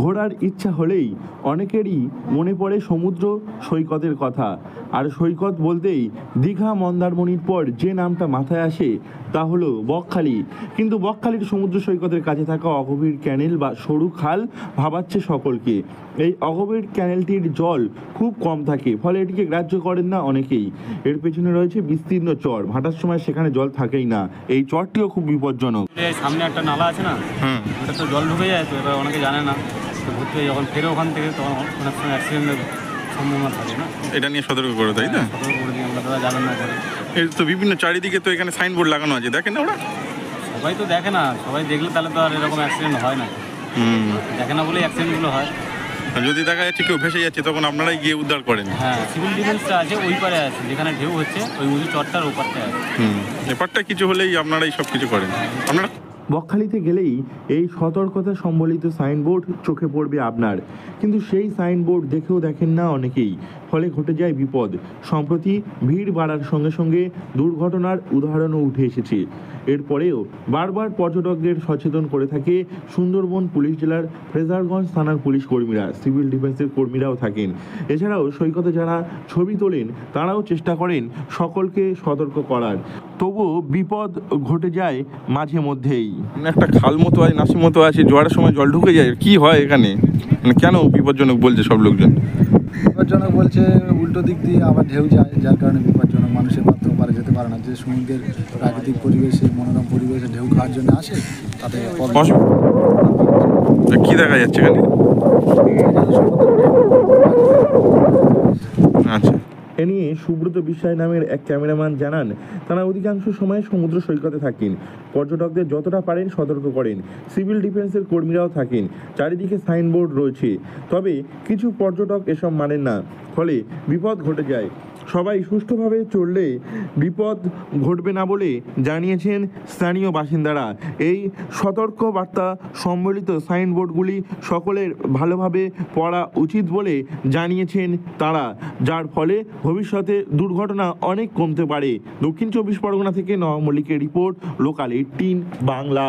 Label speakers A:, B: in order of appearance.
A: ঘোরার ইচ্ছা হলেই অনেকেরই মনে পড়ে সমুদ্র সৈকতের কথা। আর সৈকত বলতেই দীঘা মন্দারমণির পর যে নামটা মাথায় আসে তা হলো বকখালি। কিন্তু বকখালির সমুদ্র সৈকতের কাছে থাকা অগভীর ক্যানেল বা সরু খাল ভাবাচ্ছে সকলকে। এই অগভীর ক্যানেলটির জল খুব কম থাকে, ফলে এটিকে গ্রাহ্য করেন না অনেকেই। এর পেছনে রয়েছে বিস্তীর্ণ চর, ভাটার সময় সেখানে জল থাকেই না। এই চরটিও খুব বিপজ্জনক।
B: সামনে একটা নালা আছে না, ওটা তো জল ঢুকে যায়, তো এবার অনেকে জানে না, তো ঘুরতে যখন ফেরে ওখান থেকে তখন অনেক সময় অ্যাক্সিডেন্টের সম্ভাবনা থাকে না।
C: এটা নিয়ে সতর্ক করে, তাই না?
B: সতর্ক করে দিই আমরা, তারা জানেন না করে।
C: এই তো বিভিন্ন চারিদিকে তো এখানে সাইনবোর্ড লাগানো আছে, দেখেন না ওরা?
B: সবাই তো দেখে না, সবাই দেখলে তাহলে তো আর এরকম অ্যাক্সিডেন্ট হয় না। দেখে না বলেই অ্যাক্সিডেন্টগুলো হয়।
C: আর যদি দেখা যাচ্ছে কেউ ভেসে যাচ্ছে তখন আপনারাই গিয়ে উদ্ধার করেন?
B: হ্যাঁ, সিভিল ডিফেন্সটা আছে ওই পারে আছে, যেখানে ঢেউ হচ্ছে ওই উঁচু চরটার ওপারটায় আছে।
C: এপারটা কিছু হলেই আপনারাই সব কিছু করেন আপনারা?
A: বকখালিতে গেলেই এই সতর্কতা সম্বলিত সাইনবোর্ড চোখে পড়বে আপনার, কিন্তু সেই সাইনবোর্ড দেখেও দেখেন না অনেকেই, ফলে ঘটে যায় বিপদ। সম্প্রতি ভিড় বাড়ার সঙ্গে সঙ্গে দুর্ঘটনার উদাহরণও উঠে এসেছে। এরপরেও বারবার পর্যটকদের সচেতন করে থাকে সুন্দরবন পুলিশ জেলার ফ্রেজারগঞ্জ থানার পুলিশ কর্মীরা, সিভিল ডিফেন্সের কর্মীরাও থাকেন। এছাড়াও সৈকতে যারা ছবি তোলেন তারাও চেষ্টা করেন সকলকে সতর্ক করার, তবুও বিপদ ঘটে যায় মাঝে মধ্যেই।
C: একটা খাল মতো আছে, নাসি মতো আছে, জোয়ারের সময় জল ঢুকে যায়, কি হয় এখানে? মানে কেন বিপজ্জনক বলছে সব লোকজন?
D: বিপজ্জনক বলছে উল্টো দিক দিয়ে আবার ঢেউ যায়, যার কারণে বিপজ্জনক। মানুষের পাত্র পারে যেতে পারে না, যে সমুদ্রের প্রাকৃতিক পরিবেশে, মনোরম পরিবেশে ঢেউ খাওয়ার জন্য আসে, তাতে
C: কি দেখা যাচ্ছে এখানে? আচ্ছা।
A: এ নিয়ে সুব্রত বিশ্বাস নামের এক ক্যামেরাম্যান জানান, তারা অধিকাংশ সময় সমুদ্র সৈকতে থাকেন, পর্যটকদের যতটা পারেন সতর্ক করেন। সিভিল ডিফেন্সের কর্মীরাও থাকেন, চারিদিকে সাইনবোর্ড রয়েছে, তবে কিছু পর্যটক এসব মানেন না, ফলে বিপদ ঘটে যায়। সবাই সুষ্ঠুভাবে চললে বিপদ ঘটবে না বলে জানিয়েছেন স্থানীয় বাসিন্দারা। এই সতর্ক বার্তা সম্বলিত সাইনবোর্ডগুলি সকলের ভালোভাবে পড়া উচিত বলে জানিয়েছেন তারা, যার ফলে ভবিষ্যতে দুর্ঘটনা অনেক কমতে পারে। দক্ষিণ 24 পরগনা থেকে নওয়াব মল্লিকের রিপোর্ট, লোকাল 18 বাংলা।